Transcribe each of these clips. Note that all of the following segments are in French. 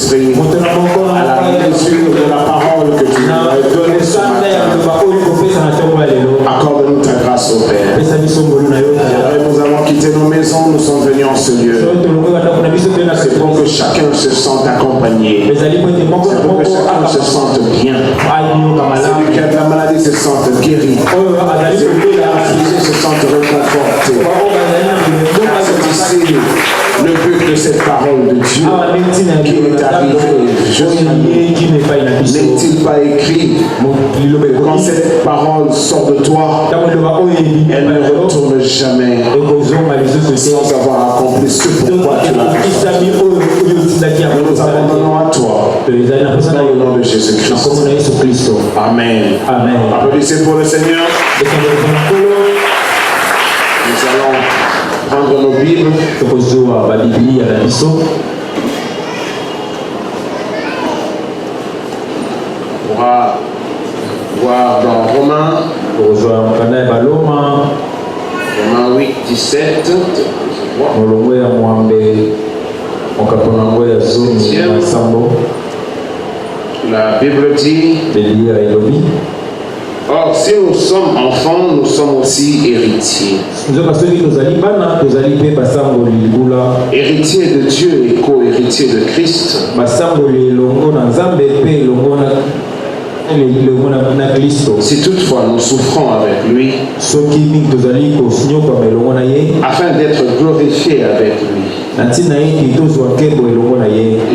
Saint-Esprit, à la mesure de la parole que tu nous as donnée ce matin. Accorde-nous ta grâce au Père. Et nous avons quitté nos maisons, nous sommes venus en ce lieu. C'est pour que chacun se sente accompagné. C'est pour que chacun se sente bien. Celui qui a de la maladie se sente guéri. Celui qui a affligé se sente réconforté. C'est ici le but de cette parole de Dieu qui est arrivé jusqu'à nous. N'est-il pas écrit que quand cette parole sort de toi, elle ne retourne jamais sans avoir accompli ce pourquoi tu l'as fait. Nous nous abandonnons à toi dans le nom de Jésus-Christ. Amen. Applaudissez pour le Seigneur. Nous allons prendre nos Bibles. On va voir dans Romains 8, 17. La Bible dit: or, si nous sommes enfants, nous sommes aussi héritiers. Héritiers de Dieu et co-héritiers de Christ. Si toutefois nous souffrons avec lui, afin d'être glorifiés avec lui.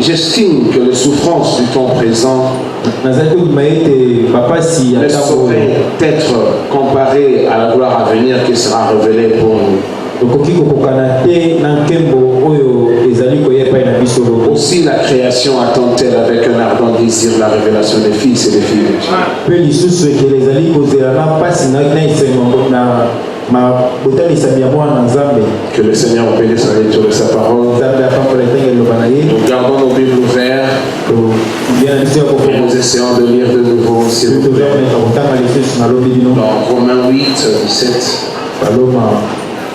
J'estime que les souffrances du temps présent ne sauraient être comparées à la gloire à venir qui sera révélée pour nous. Aussi la création attend-elle avec un ardent désir la révélation des fils et des filles de Dieu. Que le Seigneur bénisse la lecture de sa parole. Nous gardons nos Bibles ouvertes et nous essayons de lire de nouveau, s'il vous plaît. Dans Romains 8, 17.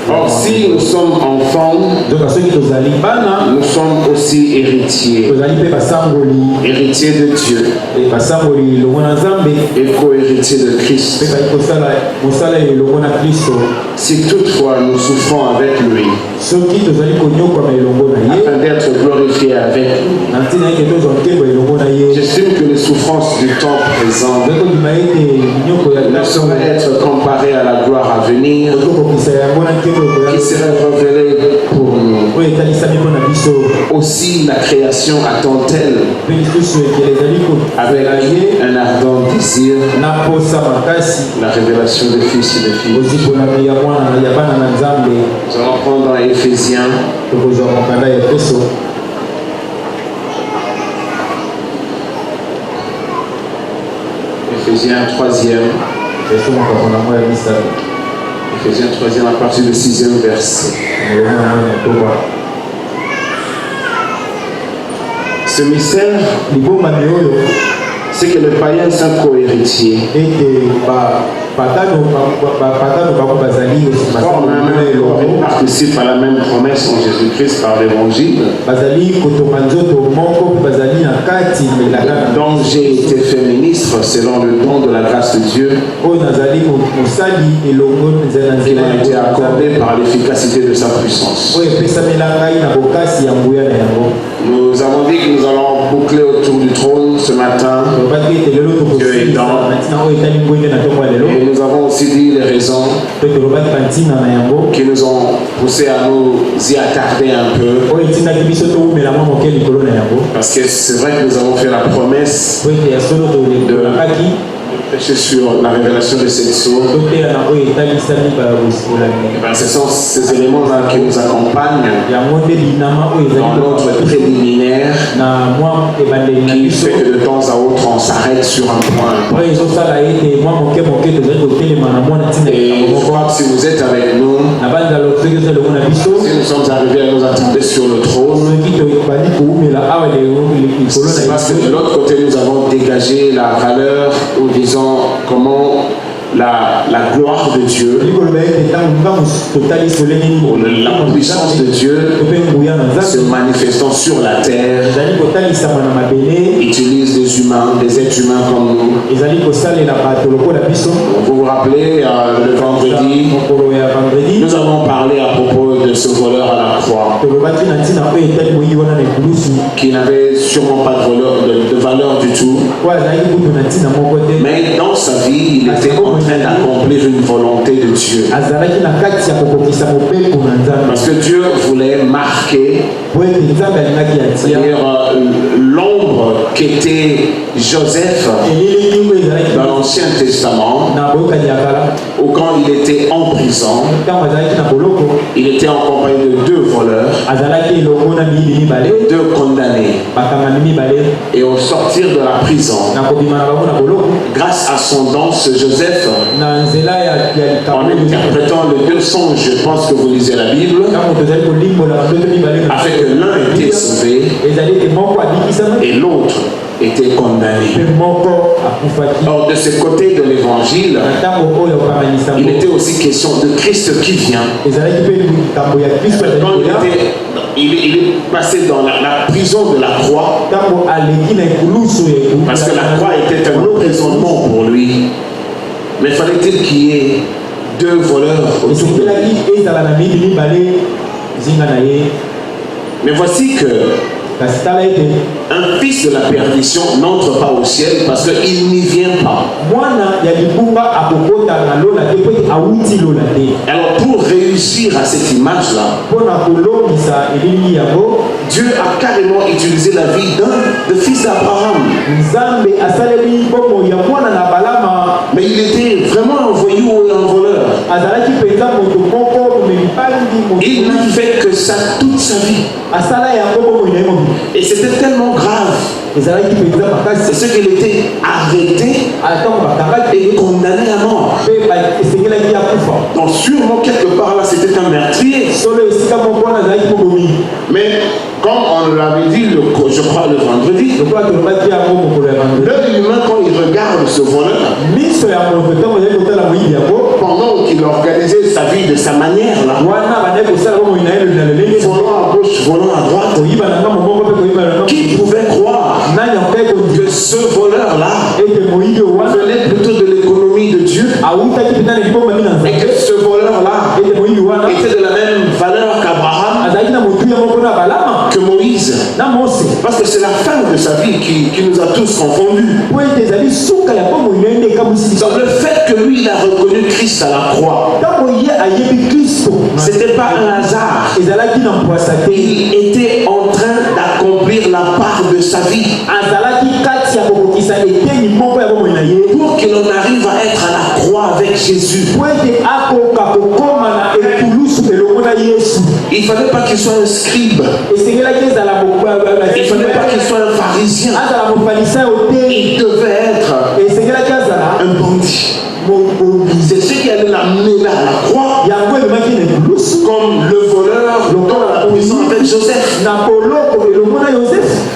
Or, si nous sommes enfants, nous sommes aussi héritiers. Héritiers de Dieu et co-héritiers de Christ. Si toutefois nous souffrons avec lui, afin d'être glorifiés avec lui, j'estime que les souffrances du temps présent ne sauraient être comparées à la gloire à venir qui serait révélée pour nous. Aussi la création attend-elle avec un ardent désir la révélation des fils et des filles. Nous allons prendre dans Éphésiens. Éphésiens 3e. Éphésiens 3e à partir du 6e verset. Ce mystère, c'est que le païen est un co-héritier. On participe à la même promesse en Jésus-Christ par l'évangile. Donc j'ai été fait ministre selon le don de la grâce de Dieu qui m'a été accordé par l'efficacité de sa puissance. Nous avons dit que nous allons boucler autour du trône ce matin. Dieu est dans. Et nous avons aussi dit les raisons qui nous ont poussé à nous y attarder un peu. Parce que c'est vrai que nous avons fait la promesse de prêcher sur la révélation de cette source. Ce sont ces éléments-là qui nous accompagnent dans notre préliminaire qui fait que de temps à autre on s'arrête sur un point. Et je crois que si vous êtes avec nous, si nous sommes arrivés à nous attarder sur le trône, c'est parce que de l'autre côté nous avons dégagé la valeur, ou disons comment la gloire de Dieu, la puissance de Dieu se manifestant sur la terre, utilise des humains, des êtres humains comme nous. Vous vous rappelez, le vendredi, nous avons parlé à propos de ce voleur à la croix qui n'avait sûrement pas de valeur du tout. Mais dans sa vie, il était en train d'accomplir une volonté de Dieu. Parce que Dieu voulait marquer l'ombre qu'était Joseph dans l'Ancien Testament, ou quand il était en prison, il était en compagnie de 2 voleurs, 2 condamnés. Et au sortir de la prison, grâce à son don, ce Joseph, en interprétant les 2 songes, je pense que vous lisez la Bible, a fait que l'un était sauvé et l'autre était condamné. Or, de ce côté de l'évangile, il était aussi question de Christ qui vient. Quand il est passé dans la prison de la croix, parce que la croix était un emprisonnement pour lui. Mais fallait-il qu'il y ait 2 voleurs autour de lui. Mais voici que un fils de la perdition n'entre pas au ciel parce qu'il n'y vient pas. Alors pour réussir à cette image-là, Dieu a carrément utilisé la vie de fils d'Abraham. Mais il était vraiment un voyou ou un voleur. Il n'a fait que ça toute sa vie. Et c'était tellement grave. C'est ce qu'il était arrêté et condamné à mort. Donc sûrement quelque part là c'était un meurtrier. Mais comme on l'avait dit, je crois le vendredi, l'œil humain quand il regarde ce voleur, pendant qu'il organisait sa vie de sa manière là, volant à gauche, volant à droite, qui pouvait croire que ce voleur là venait plutôt de l'économie de Dieu et que ce voleur là était de la même valeur qu'Abraham, que Moïse, parce que c'est la fin de sa vie qui nous a tous confondus. Donc le fait que lui il a reconnu Christ à la croix, c'était pas un hasard. Il était en train d'accomplir la part de sa vie pour qu'il en arrive à être à la croix avec Jésus. Il ne fallait pas qu'il soit un scribe. Il ne fallait pas qu'il soit un pharisien. Il devait être un bandit. C'est ce qui allait l'amener à la croix, comme le voleur dans la prison avec Joseph.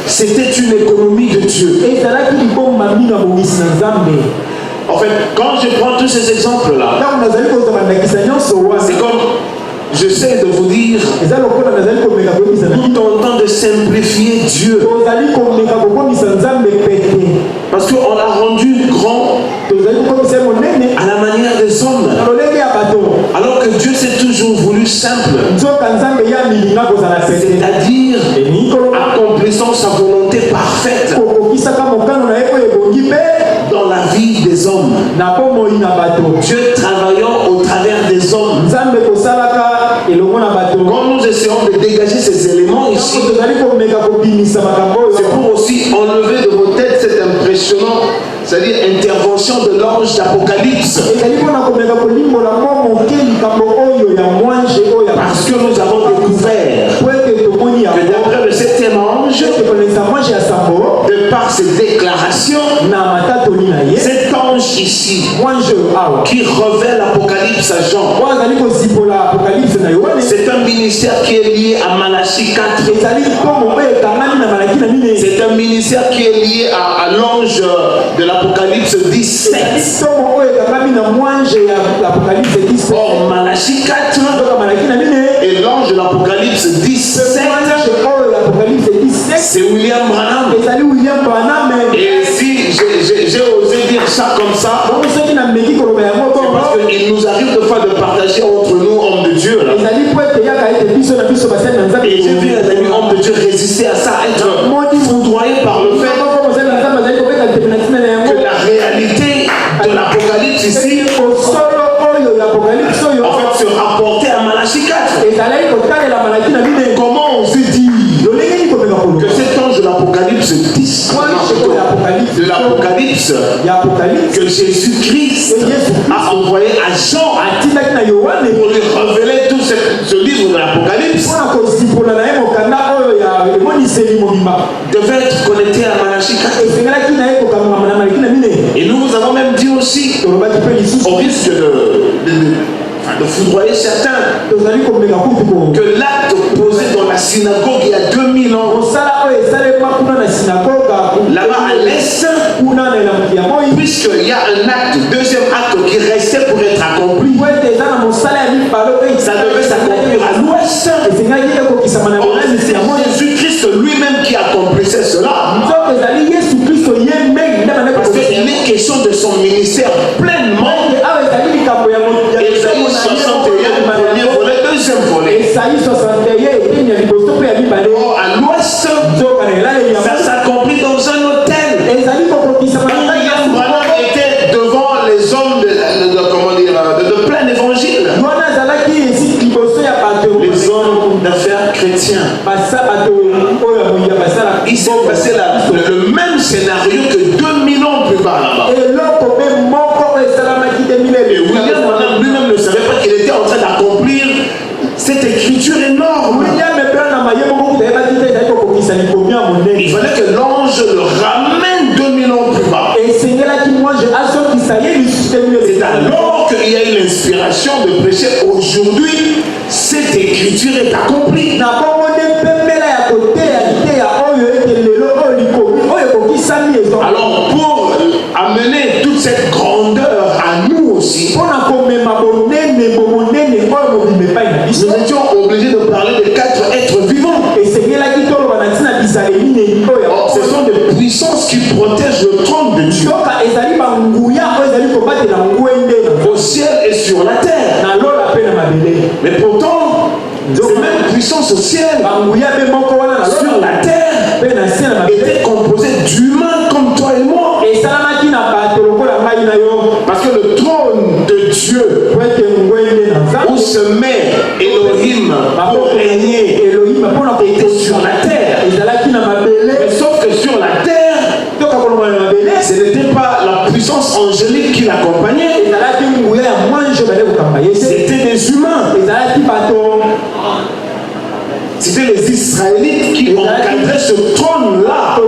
C'était une économie de Dieu. En fait, quand je prends tous ces exemples-là, c'est comme j'essaie de vous dire, tout tentant de simplifier Dieu. Parce qu'on l'a rendu grand à la manière des hommes. Alors que Dieu s'est toujours voulu simple. C'est-à-dire accomplissant sa volonté parfaite dans la vie des hommes. Dieu travaillant au travers des hommes. Quand nous essayons de dégager ces éléments ici, c'est pour aussi enlever de vos têtes cette impressionnante, c'est-à-dire intervention de l'ange d'Apocalypse. Parce que nous avons découvert que d'après le 7e ange, de par ses déclarations, cet ange ici qui révèle l'Apocalypse à Jean, c'est un ministère qui est lié à Malachie 4. C'est un ministère qui est lié à l'ange de l'Apocalypse 17. Or, Malachie 4 et l'ange de l'Apocalypse 17, c'est William Branham. Et si j'ai osé dire ça comme ça, c'est parce qu'il nous arrive de fois de partager entre nous, hommes de Dieu. Là. Et j'ai vu un ami homme de Dieu résister à ça, être foudroyé par le fait que la réalité de l'Apocalypse ici, en fait, se rapportait à Malachie 4. Comment on s'est dit que cet ange de l'Apocalypse 10, de l'Apocalypse, que Jésus-Christ a envoyé à Jean pour lui révéler tout ce livre de l'Apocalypse, devait être connecté à Malachie 4. Et nous vous avons même dit aussi, au risque de foudroyer certains, que l'acte posé dans la synagogue il y a 2000 ans, là-bas à l'est, puisqu'il y a un acte, deuxième acte qui restait pour être accompli, ça devait s'accomplir à l'ouest. Jésus-Christ lui-même qui accomplissait cela, parce qu'il est question de son ministère pleinement. Ésaïe 61, premier volet, deuxième volet. Or, à l'ouest, ça s'accomplit dans un hôtel. William Branham était devant les hommes de plein évangile. Les hommes d'affaires chrétiens. Il s'est passé le même scénario que 2000 ans plus bas là-bas. Et William Branham lui-même ne savait pas qu'il était en train d'accomplir cette écriture énorme. Il fallait que l'ange le ramène 2000 ans plus bas. C'est alors qu'il y a eu l'inspiration de prêcher aujourd'hui. Cette écriture est accomplie. Alors pour amener toute cette grandeur à nous aussi, nous étions obligés de parler de 4 êtres vivants. Or, ce sont des puissances qui protègent le trône de Dieu au ciel et sur la terre. Mais pourtant, ces mêmes puissances au ciel, sur la terre, étaient composées d'humains comme toi et moi. Parce que le trône de Dieu, où se met Elohim pour régner, était sur la terre. Mais sauf que sur la terre, ce n'était pas la puissance angélique qui l'accompagnait. C'était des humains. C'était les Israélites qui encadraient ce trône-là.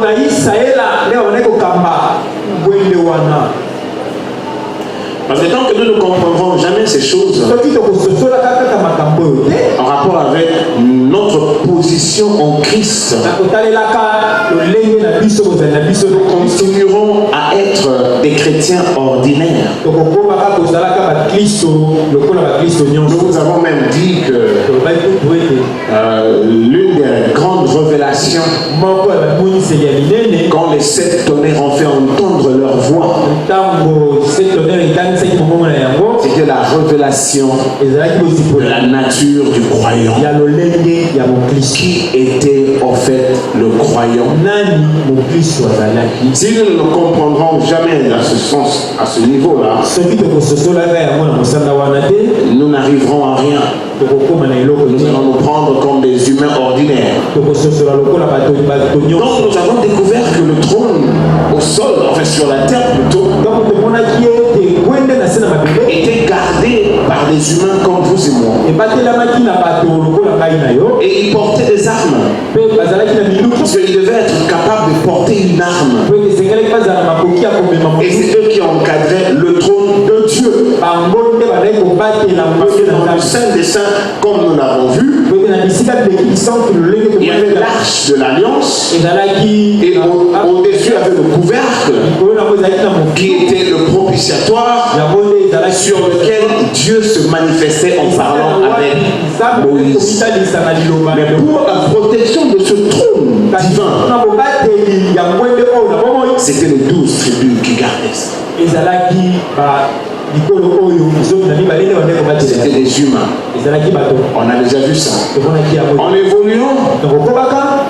Parce que tant que nous ne comprendrons jamais ces choses en rapport avec notre position en Christ, nous continuerons à être des chrétiens ordinaires. Nous vous avons même dit que l'une des grandes révélations, quand les 7 tonnerres ont fait entendre leur voix, c'était la révélation de la nature du croyant. Qui était en fait le croyant? Si nous ne comprendrons jamais à ce sens, à ce niveau-là, nous n'arriverons à rien. Nous allons nous prendre comme des humains ordinaires. Donc nous avons découvert que le trône au sol, enfin sur la terre plutôt, était gardé par des humains comme vous et moi. Et ils portaient des armes. Parce qu'ils devaient être capables de porter une arme. Et c'est eux qui encadraient le trône de Dieu. Parce que dans le Saint des Saints, comme nous l'avons vu, il y avait l'arche de l'Alliance et au-dessus avait le couvercle qui était le propitiatoire sur lequel Dieu se manifestait en parlant avec Moïse. Mais pour la protection de ce trône divin, c'était les 12 tribus qui gardaient ça. C'était des humains. On a déjà vu ça. En évoluant,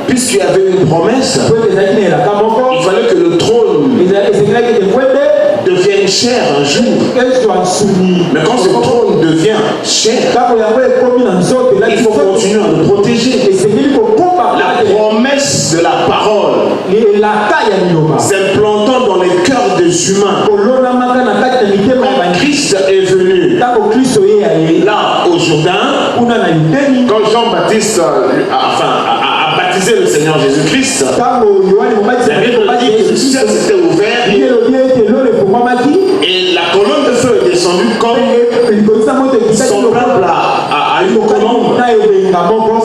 puisqu'il y avait une promesse, il fallait que le trône devienne cher un jour. Mais quand ce trône devient cher, il faut continuer à le protéger. La promesse de la parole s'implantant dans les cœurs des humains. Quand Christ est venu là au Jourdain, quand Jean-Baptiste a baptisé le Seigneur Jésus-Christ, la Bible dit que le ciel s'était ouvert et la colonne de feu est descendue comme semblable à une colombe.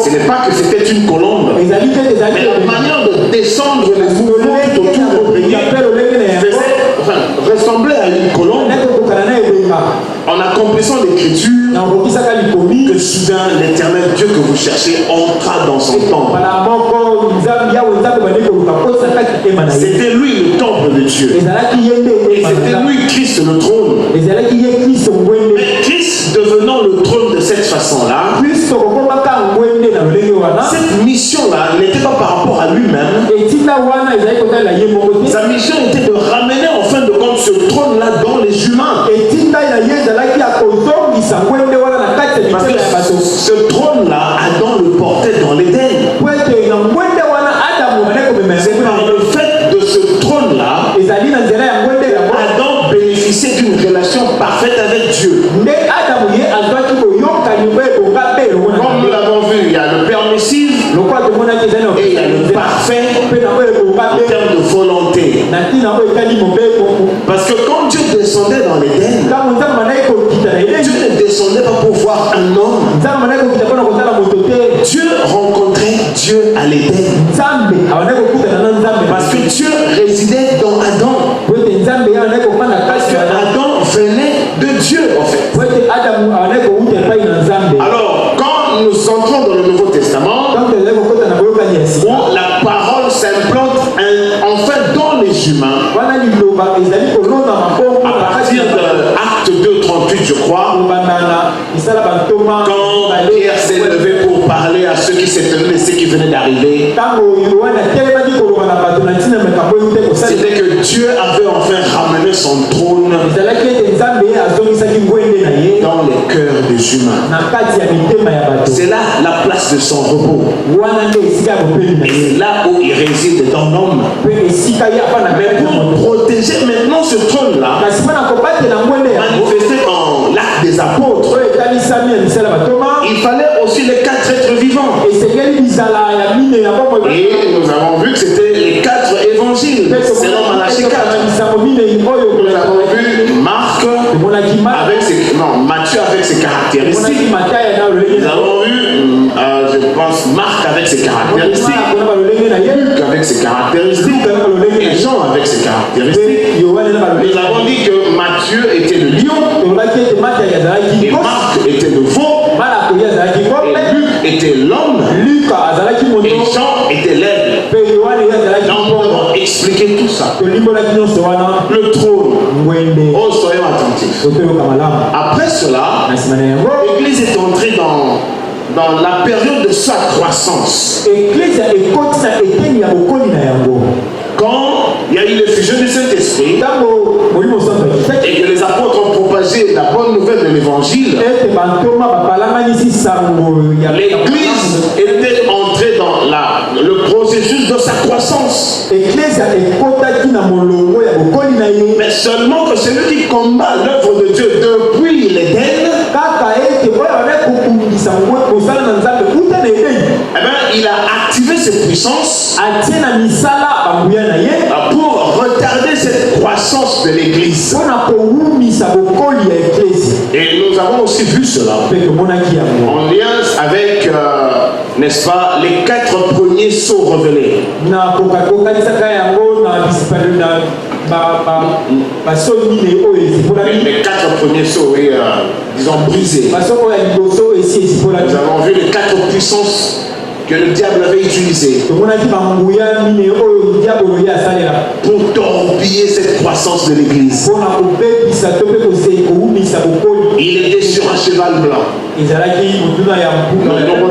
Ce n'est pas que c'était une colombe, mais la manière de descendre les mouvements tout autour du pays ressemblait à une colombe. En accomplissant l'écriture, que soudain l'éternel Dieu que vous cherchez entra dans son temple. C'était lui le temple de Dieu. Et c'était lui Christ le trône. Mais Christ devenant le trône de cette façon-là, cette mission-là n'était pas par rapport à lui-même. Sa mission était de ramener en fin de compte ce trône-là dans les humains. Parce que ce trône-là, Adam le portait dans l'Éden. C'est par le fait de ce trône-là, Adam bénéficiait d'une relation parfaite avec Dieu. Comme nous l'avons vu, il y a le permissif et il y a le parfait en termes de volonté. Parce que quand Dieu descendait dans l'Éden, Dieu ne descendait pas pour voir un homme. Dieu rencontrait Dieu à l'Éden. Parce que Dieu résidait dans Adam. Parce que Adam venait de Dieu en fait. Alors, quand nous entrons dans le Nouveau Testament, où la parole s'implante enfin dans les humains, à partir de Acte 2:38, je crois, quand Pierre s'est levé pour parler à ceux qui s'étaient tenus et ceux qui venaient d'arriver, c'était que Dieu avait enfin ramené son trône dans les cœurs des humains. C'est là la place de son repos. C'est là où il réside dans l'homme. Mais pour protéger maintenant ce trône-là, manifesté dans l'acte des apôtres, il fallait aussi les 4 êtres vivants. Et nous avons vu que c'était les 4 évangiles. C'est dans Malachie 4. Nous avons vu Marc avec ses, Matthieu avec ses caractéristiques. Nous avons vu, je pense, Marc avec ses caractéristiques, Luc avec ses caractéristiques et Jean avec ses caractéristiques. Nous avons dit que Matthieu était le lion et Marc était le veau et Luc était l'homme et Jean était l'aigle. Donc nous avons expliqué tout ça. Le trône. Oh, soyons attentifs. Après cela, l'Église est entrée dans la période de sa croissance. Quand il y a eu l'effusion du Saint-Esprit et que les apôtres ont propagé la bonne nouvelle de l'évangile, l'Église était entrée dans le processus de sa croissance. Mais seulement que celui qui combat l'œuvre de Dieu depuis l'Éden, il a activé ses puissances pour retarder croissance de l'église. Et nous avons aussi vu cela en lien avec, n'est-ce pas, les 4 premiers sceaux révélés. Les 4 premiers sceaux, disons, brisés. Nous avons vu les 4 puissances que le diable avait utilisées pour torpiller cette croissance de l'église. Il était sur un cheval blanc. Non,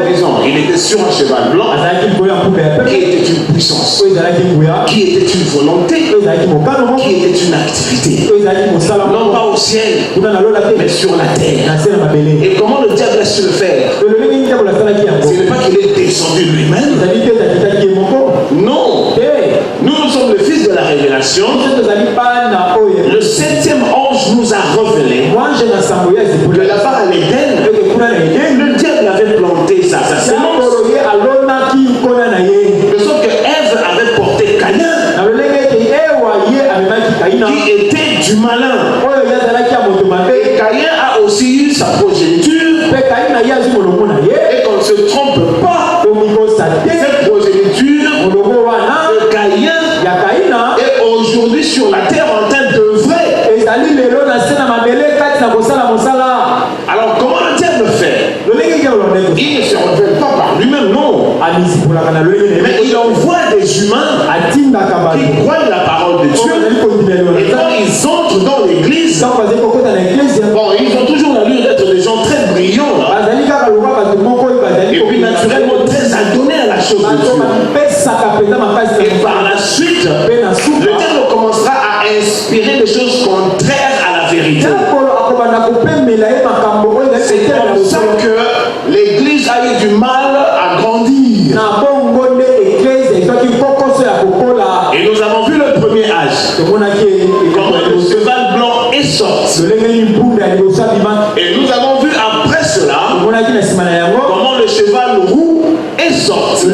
disons, il était sur un cheval blanc qui était une puissance, qui était une volonté, qui était une activité. Non pas au ciel, mais sur la terre. Et comment le diable a su le faire? Ce n'est pas qu'il est descendu lui-même. Non. Nous sommes le fils de la révélation. Le 7e ange nous a révélé que là-bas à l'Éden, le diable avait planté sa semence. De sorte que Ève avait porté Caïn, qui était du malin. Et Caïn a aussi eu sa progéniture. Et qu'on ne se trompe pas, cette progéniture de Caïn est aujourd'hui sur la terre en train d'œuvrer. Alors comment le diable fait? Il ne se révèle pas par lui-même, non. Mais il envoie des humains qui croient la parole de Dieu. Et quand ils entrent dans l'église, bon, ils ont toujours l'allure d'être des gens très brillants là. Et puis naturellement très adonnés à la chose de Dieu. Et par la suite, le diable commencera à inspirer des choses contraires à la vérité. C'est comme ça que l'église a eu du mal à grandir. Et nous avons vu le premier âge. Comment le cheval blanc est sorti. Et nous avons vu après cela comment le cheval roux est sorti.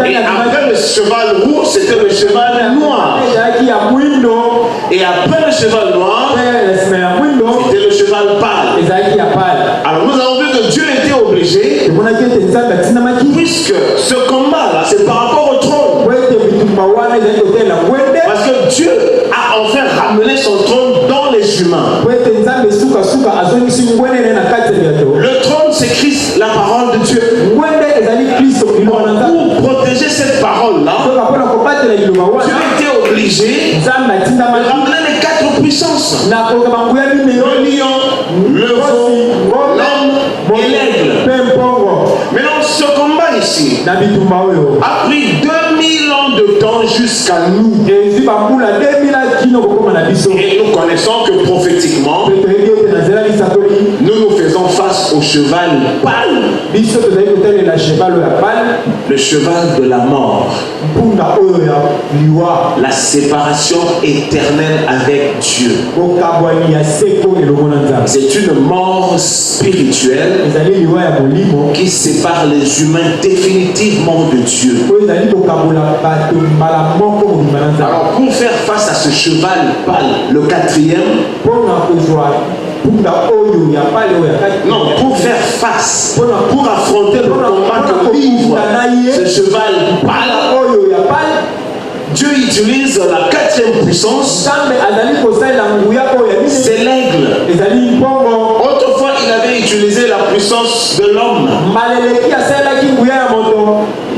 Et après le cheval roux, c'était le cheval noir. Et après le cheval noir, c'était le cheval pâle. Alors nous avons vu que Dieu était obligé, puisque ce combat-là, c'est par rapport au trône. Parce que Dieu a enfin ramené son trône dans les humains. Le trône, c'est Christ, la parole de Dieu. Pour protéger cette parole-là, Dieu était obligé de ramener les 4 puissances. Le lion, le veau, l'homme et l'aigle. Maintenant, ce combat ici a pris 2000 ans de temps jusqu'à nous. Et nous connaissons que prophétiquement, nous nous faisons face au cheval pâle. Le cheval de la mort. La séparation éternelle avec Dieu. C'est une mort spirituelle qui sépare les humains définitivement de Dieu. Alors pour faire face à ce cheval pâle, le 4e, non, pour faire face, pour affronter le combat que livre ce cheval pâle, Dieu utilise la 4e puissance, c'est l'aigle. Autrefois, il avait utilisé la puissance de l'homme.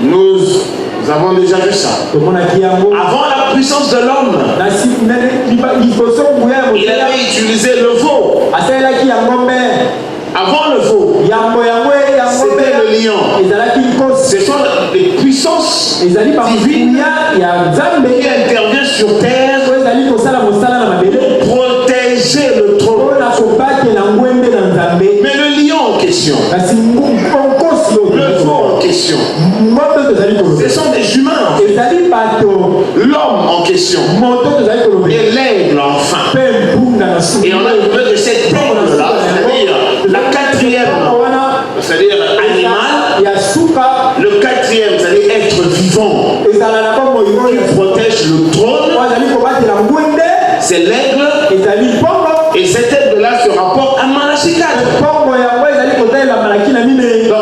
Nous avons déjà vu ça. Avant la puissance de l'homme, il avait utilisé le veau. Avant le veau, c'était le lion. Ce sont les puissances divines qui interviennent sur terre pour protéger le trône. Mais le lion en question, le veau en question, ce sont des humains. L'homme en question et l'aigle enfin. Et on a besoin de cette aigle-là, c'est-à-dire la 4e, c'est-à-dire animal, le 4e, c'est-à-dire être vivant, qui protège le trône, c'est l'aigle. Et cet aigle-là se rapporte à Malachie 4. Donc,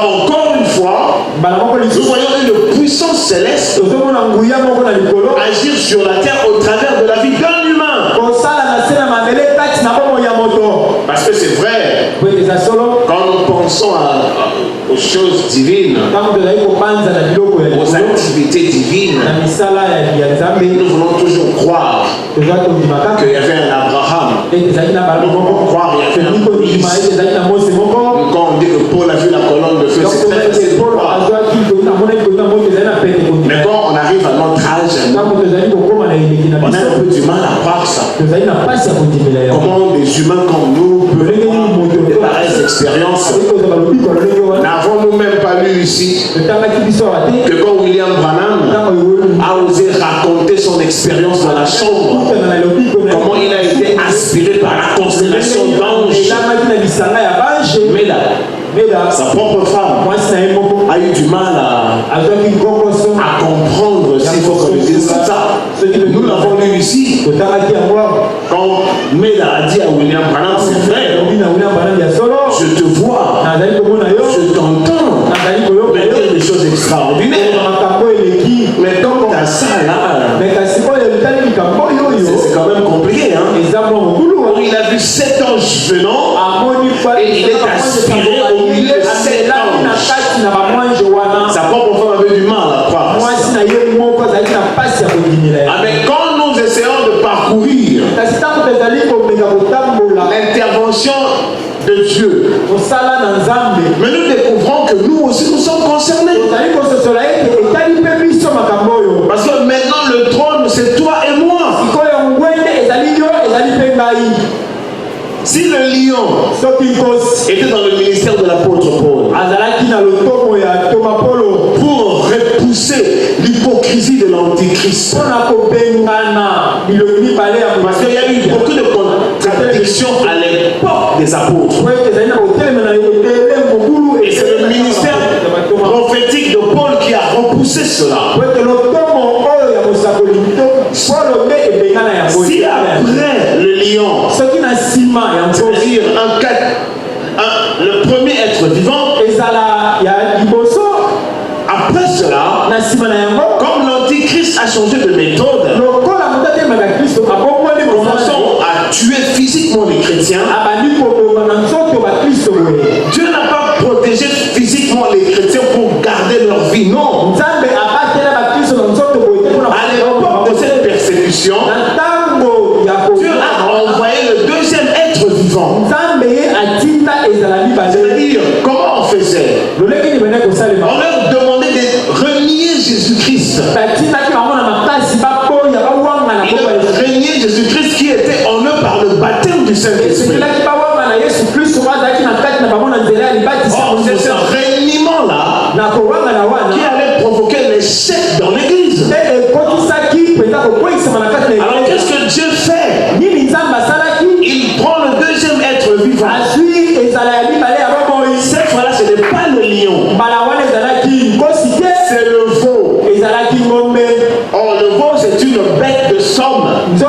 encore une fois, nous voyons une puissance céleste agir sur la terre au travers de la vie d'un humain. Parce que c'est vrai, quand nous pensons aux choses divines, aux activités divines, nous voulons toujours croire qu'il y avait un Abraham, nous voulons croire qu'il y avait un Moïse. Quand on dit que Paul a vu la colonne de feu, c'est très facile de croire. Mais quand on arrive à notre âge, on a un peu du mal à croire ça. Comment des humains comme nous peuvent avoir de pareilles expériences? N'avons-nous même pas lu ici que quand William Branham a osé raconter son expérience dans la chambre, comment il a été aspiré par la constellation d'anges, mais sa propre femme a eu du mal à comprendre, s'il faut qu'on le dise comme ça. Nous l'avons lu ici. Quand Meda a dit à William Branham, c'est vrai, je te vois, je t'entends, mais dire des choses extraordinaires. Mais quand tu as ça là, c'est quand même compliqué. Hein? Il a vu 7 anges venant et il est aspiré au milieu de 7 anges. Sa propre femme avait du mal à croire. Mais quand nous essayons de parcourir l'intervention de Dieu, mais nous découvrons que nous aussi nous sommes concernés. Parce que maintenant le trône c'est toi et moi. Si le lion était dans le ministère de l'apôtre Paul pour repousser l'hypocrisie de l'antichrist, parce qu'il y a eu beaucoup de contradictions à l'époque des apôtres, et c'est le ministère prophétique de Paul qui a repoussé cela. Si après le lion, c'est-à-dire le premier être vivant, après cela, comme l'antichrist a changé de méthode, commençons à tuer physiquement les chrétiens. Dieu n'a pas protégé physiquement les chrétiens pour garder leur vie, non. À l'époque de cette persécution, Dieu a envoyé le deuxième être vivant. C'est-à-dire, comment on faisait? On leur demandait de renier Jésus-Christ. Renier Jésus-Christ qui était en eux par le baptême du Saint-Esprit. C'est ce reniement-là qui allait provoquer l'échec dans l'église. Alors qu'est-ce que Dieu fait? Il prend le deuxième être vivant. Cette fois-là, ce n'est pas le lion, c'est le veau. Or, le veau, c'est une bête de somme. C'est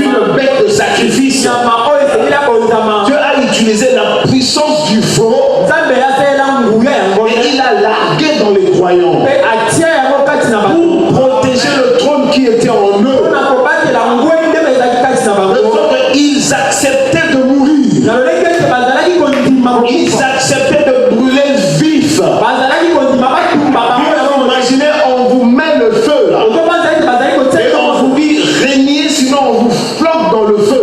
une bête de sacrifice. Dieu a utilisé la puissance du veau et il a largué dans les croyants pour protéger le trône qui était en eux. Ils acceptaient de mourir. Ils acceptaient de brûler vif. Imaginez, on vous met le feu là. Et on vous dit régnez, sinon on vous flotte dans le feu.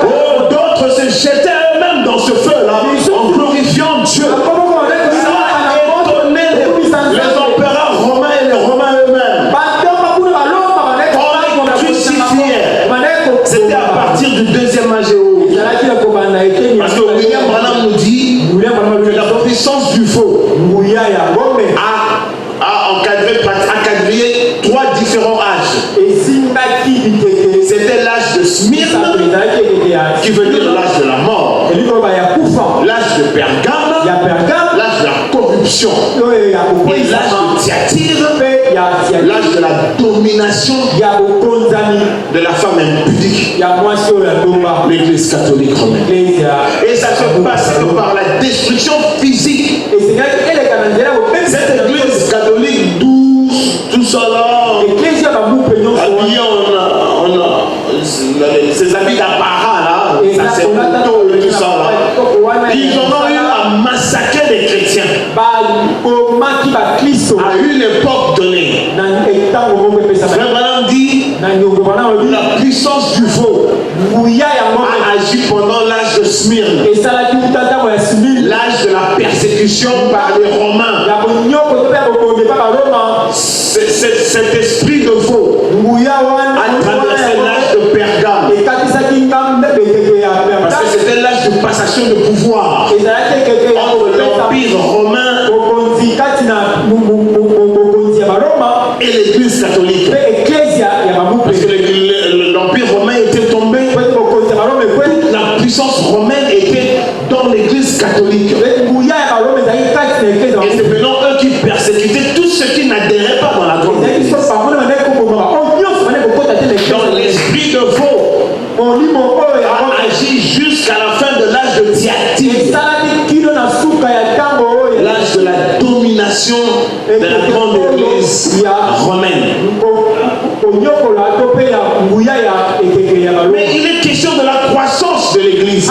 Oh, d'autres se jetaient eux-mêmes dans ce feu là en glorifiant Dieu. Ça a étonné les empereurs romains et les romains eux-mêmes. On les crucifiait. C'était à partir du deuxième âge. Parce que William Branham nous dit que la puissance du feu a encadré 3 différents âges. C'était l'âge de Smyrne, qui veut dire l'âge de la mort, l'âge l'âge de Pergame, l'âge de la corruption, et l'âge de Thyatire, l'âge de la domination de la femme impudique, l'église catholique romaine. Et ça se passe par la destruction physique. Cette église catholique douce, tout ça là, habillée ces habits d'apparat là, ça c'est plutôt tout ça là. Ils en ont eu à massacrer les chrétiens à une époque donnée. Frère Branham dit la puissance du veau a agi pendant l'âge de Smyrne, l'âge de la persécution par les Romains. Cet esprit de veau a traversé l'âge de Pergame, parce que c'était l'âge de passation de pouvoir entre l'Empire romain et l'église catholique. Parce que l'Empire romain était tombé, toute la puissance romaine était dans l'église catholique. Et c'est maintenant eux qui persécutaient tous ceux qui n'adhéraient pas dans la grande église. Dans l'esprit de veau a agi jusqu'à la fin de l'âge de Thyatire, l'âge de la domination de la grande église romaine. Mais il est question de la croissance de l'église.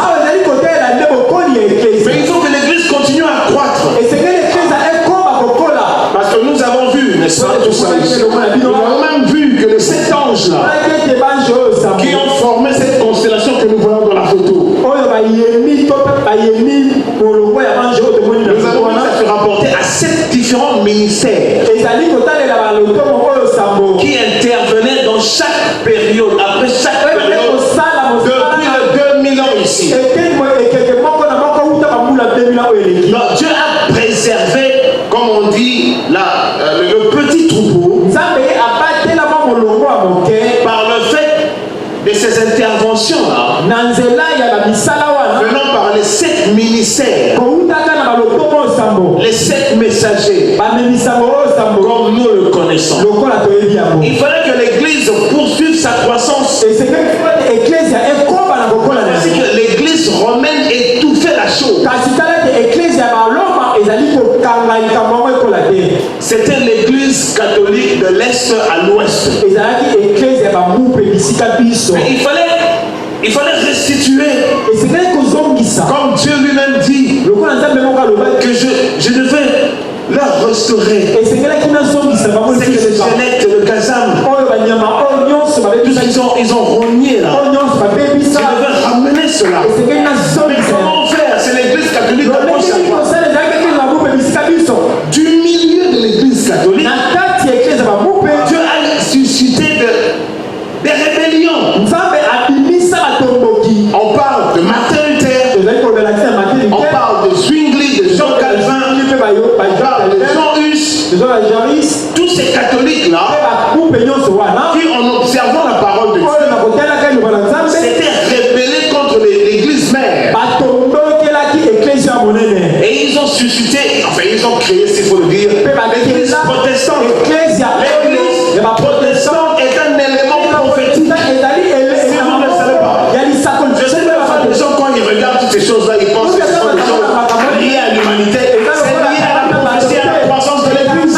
Mais il faut que l'église continue à croître. Parce que nous avons vu, n'est-ce pas, tout ça ici. Nous avons même vu que les 7 anges là, qui ont formé cette constellation que nous voyons dans la photo, nous avons vu ça se rapporter à 7 différents ministères qui intervenaient dans chaque période, après chaque période, depuis les 2000 ans ici. Donc, Dieu a préservé, comme on dit, le petit troupeau par le fait de ces interventions-là, venant par les 7 ministères, les 7 messagers, comme nous le connaissons. Il fallait que l'église poursuive sa croissance. Ainsi que l'église romaine étouffait la chose. C'était l'église catholique de l'Est à l'Ouest. Mais il fallait restituer, comme Dieu lui-même dit, que je devais leur restaurer. C'est que le squelette, le gazam, ils ont rogné là. Je devais ramener cela. Mais comment faire? C'est l'église catholique du milieu de l'église catholique. Dieu a suscité des rébellions. On parle de Martin Luther, on parle de Zwingli, de Jean Calvin, on parle de Jean Hus. Tous ces catholiques-là, qui en observant la parole de Dieu, s'étaient rebellés contre l'église mère. Et ils ont suscité, enfin ils ont créé, s'il faut le dire, l'église protestante. L'église protestante est un élément prophétique. Si vous ne le savez pas, je sais même pas, les gens quand ils regardent toutes ces choses-là, ils pensent que ce sont des choses liées à l'humanité. C'est lié à la prophétie, à la croissance de l'église.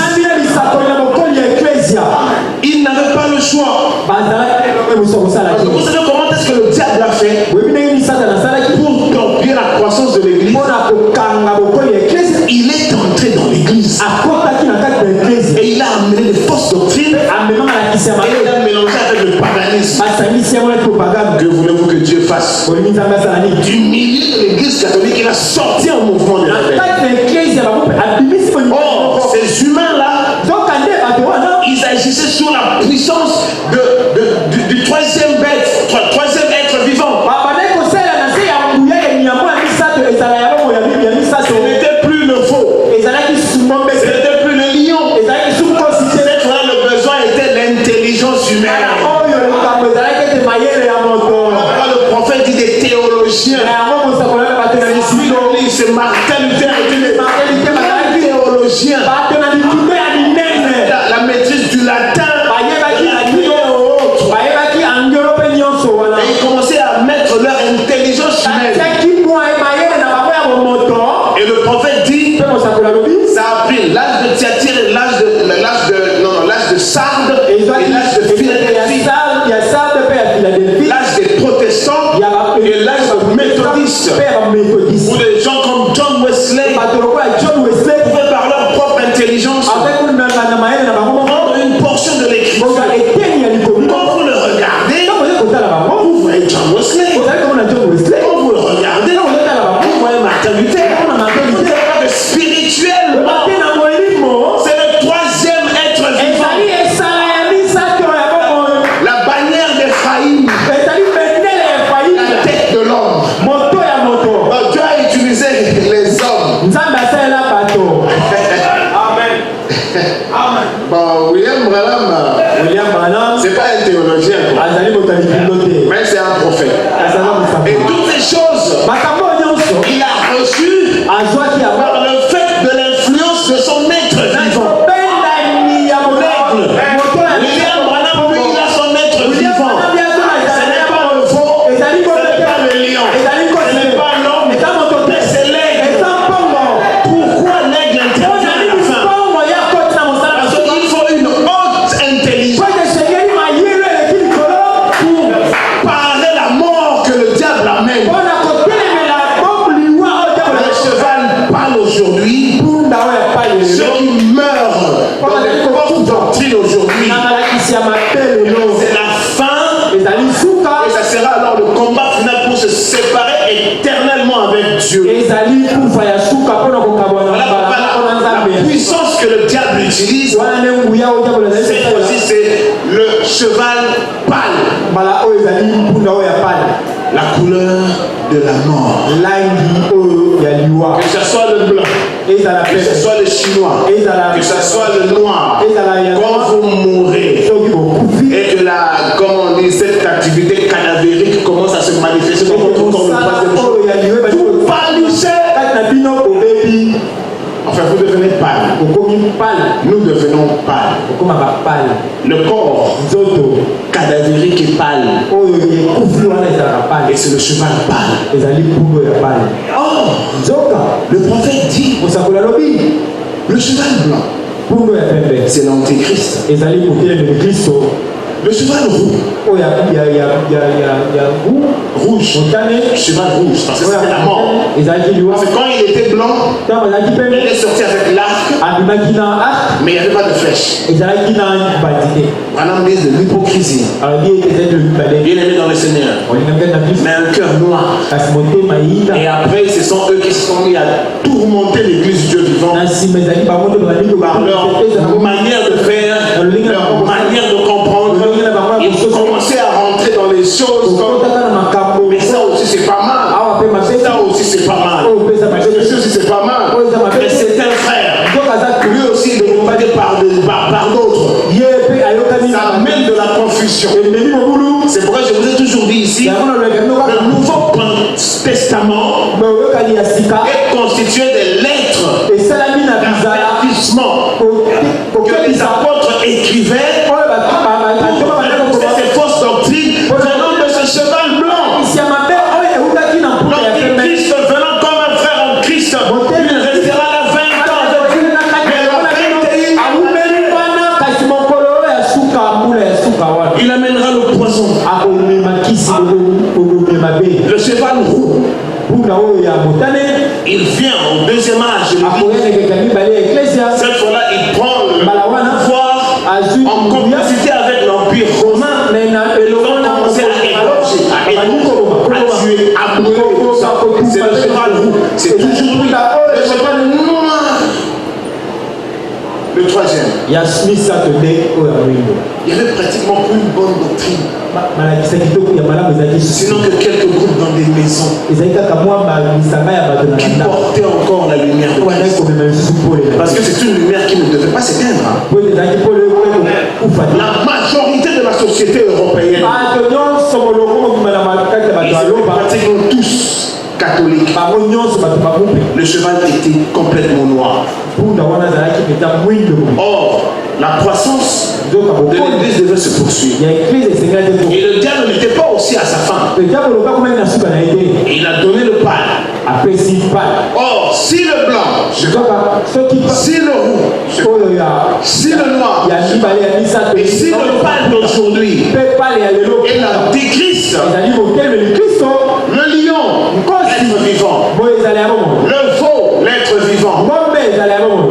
Ils n'avaient pas le choix. Vous savez comment est-ce que le diable a fait pour torpiller la croissance de l'église? Il est entré dans l'église et il a amené des fausses doctrines et il a mélangé avec le paganisme. Que voulez-vous que Dieu fasse? Du milieu de l'église catholique, il a sorti un mouvement de rebelle. Or, ces humains-là, ils agissaient sur la puissance du troisième être vivant. Ce n'était plus le faux, ce n'était plus le lion. Cette fois, le besoin était l'intelligence humaine. Le prophète dit des théologiens. C'est théologien. Mais c'est un prophète. Et toutes ces choses, il a reçu par le fait de l'influence de son être vivant. William Branham, lui, il a son être vivant. Ce n'est pas le veau, ce n'est pas le lion, ce n'est pas l'homme, mais c'est l'aigle. Pourquoi l'aigle intervient à la fin? Parce qu'il faut une haute intelligence pour parler la mort que le diable amène. Le cheval parle aujourd'hui. Ceux qui meurent dans les portes doctrines aujourd'hui, c'est la fin. Et ça sera alors le combat final pour se séparer éternellement avec Dieu. Voilà la puissance que le diable utilise. C'est aussi le cheval pâle. La couleur de la mort. Que ce soit le blanc, que ce soit le chinois, que ce soit le noir, quand vous mourrez et que cette activité cadavérique commence à se manifester dans votre corps, vous pâlissez. Enfin, vous devenez pâle. Nous devenons pâles. Le corps cadavérique est pâle. Et c'est le cheval pâle. Or, le prophète dit, le cheval blanc, c'est l'antéchrist. Le cheval rouge, cheval rouge, parce que c'était la mort. Parce que quand il était blanc, il est sorti avec l'arc, mais il n'y avait pas de flèche. Branham dit de l'hypocrisie. Bien aimé dans le Seigneur, mais un cœur noir. Et après, ce sont eux qui se sont mis à tourmenter l'église du Dieu vivant par leur manière de faire, leur manière de comprendre. Ils ont commencé à rentrer dans les choses comme mais ça aussi c'est pas mal. Ça aussi c'est pas mal. Ceci aussi c'est pas mal. Mais c'est un frère. Lui aussi il est combattu par d'autres. Ça amène de la confusion. C'est pourquoi je vous ai toujours dit ici, le Nouveau Testament est constitué des lettres d'avertissement que les apôtres écrivaient ces fausses doctrines venant de ce cheval blanc. L'antéchrist venant comme un frère en Christ, il restera là 20 ans. Il amènera le poison. Le cheval roux, il vient au deuxième âge. Cette fois-là, il prend le pouvoir en complicité avec l'Empire romain. Ils ont commencé à égorger, à tuer, à brûler tout ça. C'est le cheval roux. C'est toujours lui. Le cheval noir. Le troisième. Il y avait pratiquement plus une bonne doctrine. Sinon que quelques groupes dans des maisons qui portaient encore la lumière de Christ. Parce que c'est une lumière qui ne devait pas s'éteindre. La majorité de la société européenne, ils étaient pratiquement tous catholiques. Le cheval était complètement noir. Or, la croissance de l'église devait se poursuivre. Et le diable n'était pas aussi à sa fin. Il a donné le pâle. Or, si le blanc, si le roux, si le noir, et si le pâle d'aujourd'hui est l'antéchrist, le lion, l'être vivant, le veau, l'être vivant,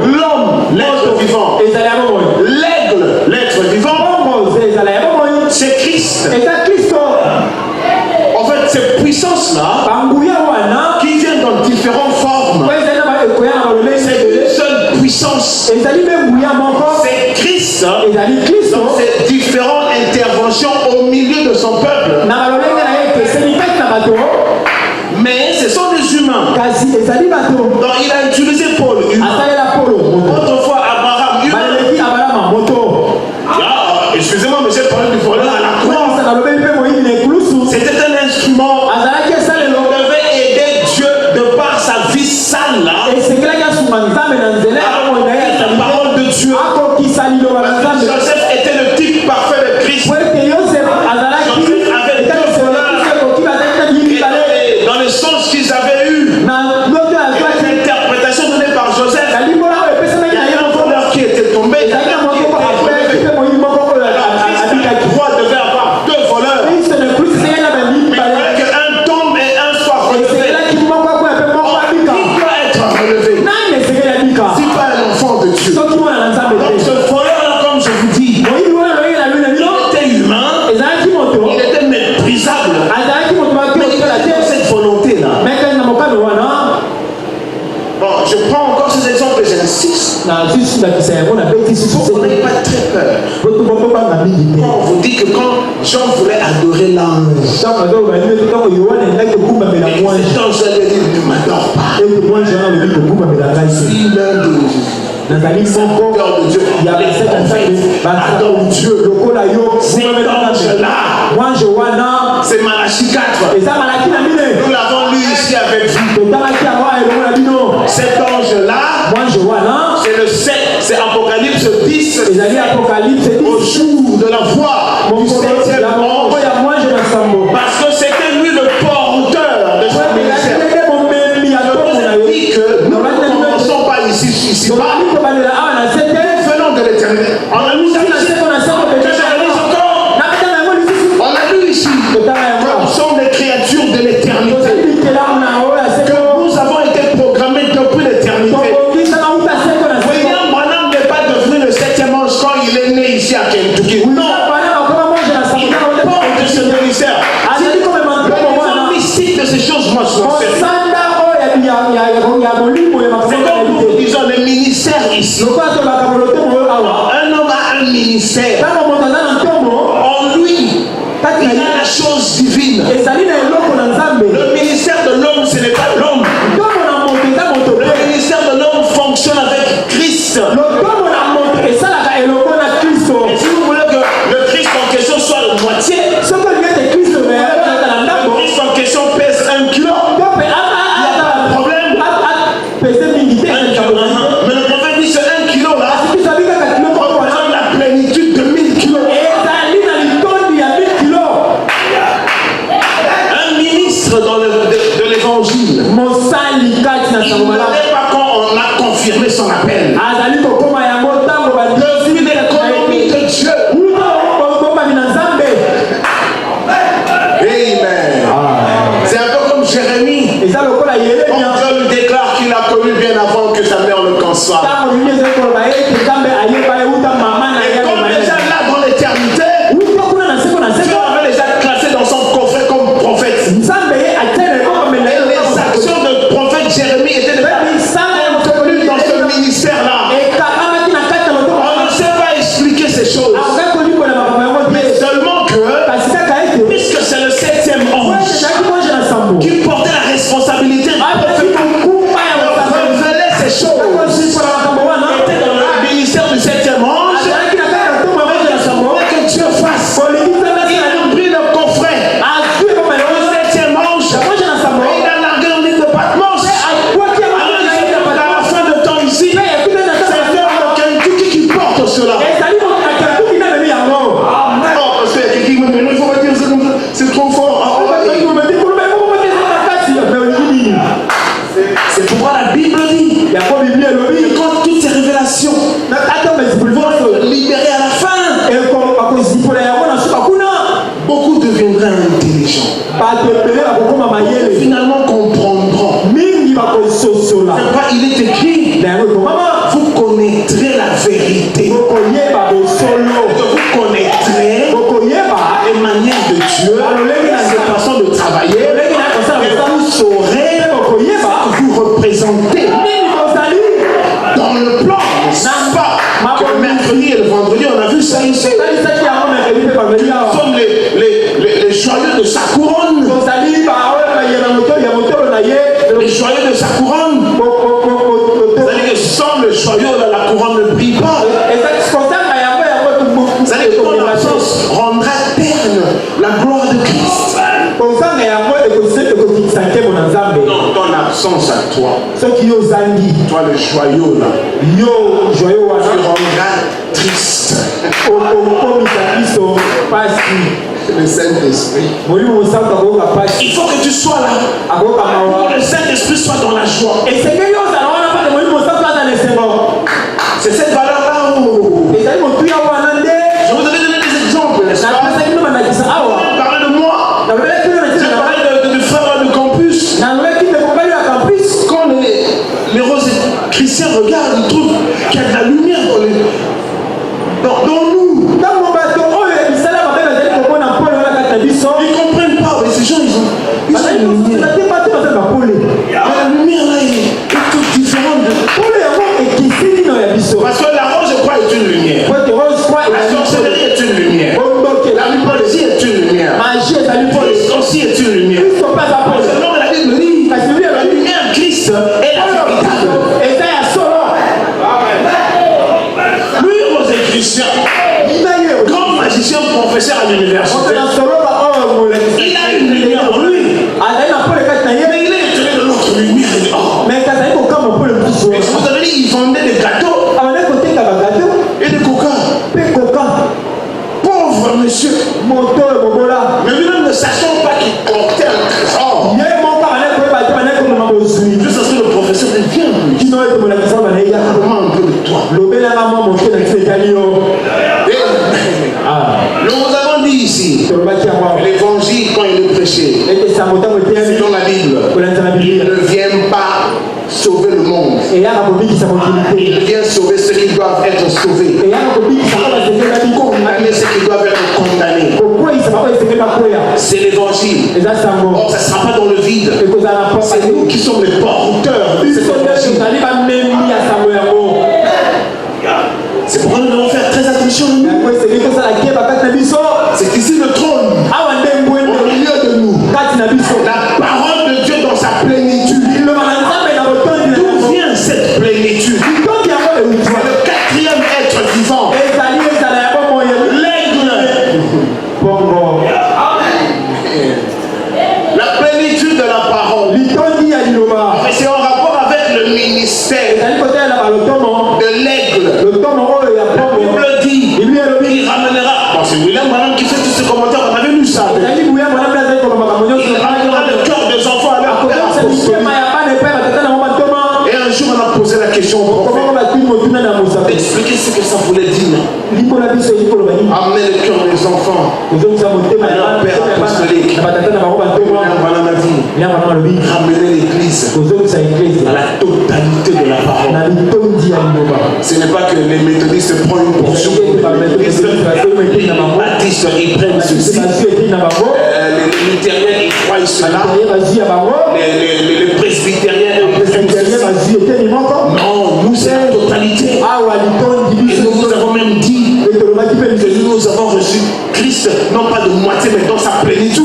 l'homme, l'être vivant, l'aigle, l'être vivant, c'est Christ. En fait, ces puissances-là, qui viennent dans différentes formes, c'est une seule puissance. C'est Christ dans ses différentes interventions au milieu de son peuple. Mais ce sont des humains. Donc il a utilisé Paul, humain. Autrefois Abraham, humain. Excusez-moi, mais j'ai parlé du voleur à la Vous n'avez pas très peur. On vous dit que quand Jean voulait adorer l'ange, cet ange lui a dit, ne m'adore pas. Si l'un de cœur de Dieu, il y avait cette adore Dieu. Cet ange-là, c'est Malachie 4. Nous l'avons lu ici avec vous. Cet ange-là, c'est Apocalypse 10. Au jour de la voix du 7e ange. Parce que c'était lui le porteur de son ministère. Je vous ai dit que nous ne commençons pas ici. Nous venons de l'éternité. On a lu ça ici. On a lu ici. Nous sommes des créatures de l'éternité. Que nous avons été programmés depuis l'éternité. William Branham n'est pas devenu le 7e ange quand il est né ici à Kentucky. Non. Il est pas de ce ministère. Le niveau mystique de ces choses, moi je suis c'est comme nous disons le ministère ici. Un homme a un ministère. En lui, il y a la chose divine. Le ministère de l'homme, ce n'est pas l'homme. Le ministère de l'homme fonctionne avec Christ. Et si vous voulez que le Christ en question soit la moitié, le Christ en question pèse 1 kilo. Mais le prophète dit que 1 kilo là représente la plénitude de 1000 kilos. Un ministre de l'évangile ne l'est pas quand on a confirmé son appel. Le fruit de l'économie de Dieu. Amen. C'est un peu comme Jérémie. Quand Dieu lui déclare qu'il a connu bien avant que sa mère le conçoive. Et comme déjà là dans l'éternité, Dieu avait déjà classé dans son coffret comme prophète. Et les actions de prophète Jérémie étaient déjà contenues dans ce ministère-là. On ne sait pas expliquer ces choses. Mais seulement que, puisque c'est le 7e ange qui portait la responsabilité de révéler ces choses, était dans le ministère du 7e ange, que Dieu fasse. Il a pris le coffret, le 7e ange, et il a largué en ligne de Patmos. Alors à la fin de temps ici, c'est l'homme qui porte cela. Parce que quelqu'un me dit, il faut pas dire ça comme ça, c'est trop fort. C'est pourquoi la Bible dit que quand toutes ces révélations vont se libérer à la fin, beaucoup deviendraient intelligents. Finalement comprendront. Pourquoi il est écrit, vous connaîtrez la vérité. Vous connaîtrez les manières de Dieu, ses façons de travailler, et vous saurez que vous représentez dans le plan, n'est-ce pas, que le mercredi et le vendredi, on a vu ça ici. Nous sommes les joyeux de sa couronne. Les joyeux de sa couronne. C'est-à-dire que sans le joyeux, la couronne ne brille pas. C'est-à-dire que ton absence rendra terne la gloire de Christ. Non, ton absence à toi. Toi le joyeux là. Tu rendras triste. Le Saint-Esprit. Il faut que tu sois là. Pour que le Saint-Esprit soit dans la joie. C'est cette valeur-là où je vous donner des exemples, n'est-ce pas? Parlez de moi. J'ai parlé de frères de campus. Quand les roses chrétiens regardent, ils trouvent qu'il y a de la lumière dans nous. Ils ne comprennent pas, mais ces gens, ils ont la lumière. La lumière là, est toute différente. Parce que la portait un trésor. Juste à ce que le professeur dit, viens. Comment un peu de toi. Nous avons dit ici, l'évangile quand il est prêché, selon la Bible, il ne vient pas sauver le monde. Il vient sauver ceux qui doivent être sauvés. Condamner ceux qui doivent être condamnés. C'est l'évangile. Or, ça ne sera pas dans le vide. C'est nous qui sommes les porteurs de cet évangile. C'est pourquoi nous devons faire très attention. C'est ici le trône. Au milieu de nous. La parole de Dieu dans sa plénitude. D'où vient cette plénitude? Le quatrième être vivant. La plénitude de la parole. Mais c'est en rapport avec le ministère de l'aigle. La Bible dit qu'il ramènera. Bon, c'est William Branham qui fait tous ces commentaires, on avait lu ça. Il ramènera le cœur des enfants à leur père apostolique. Et un jour on a posé la question au prophète d'expliquer ce que ça voulait dire. Amener le cœur des enfants à leur père apostolique. William Branham a dit ramener l'église à la totalité de la parole. Ce n'est pas que les méthodistes prennent une portion. Les baptistes ils prennent ceci. Les luthériens ils croient cela. Les presbytériens ils prennent ceci. Non, nous c'est la totalité. Et nous avons même dit que nous avons reçu Christ, non pas de moitié, mais dans sa plénitude.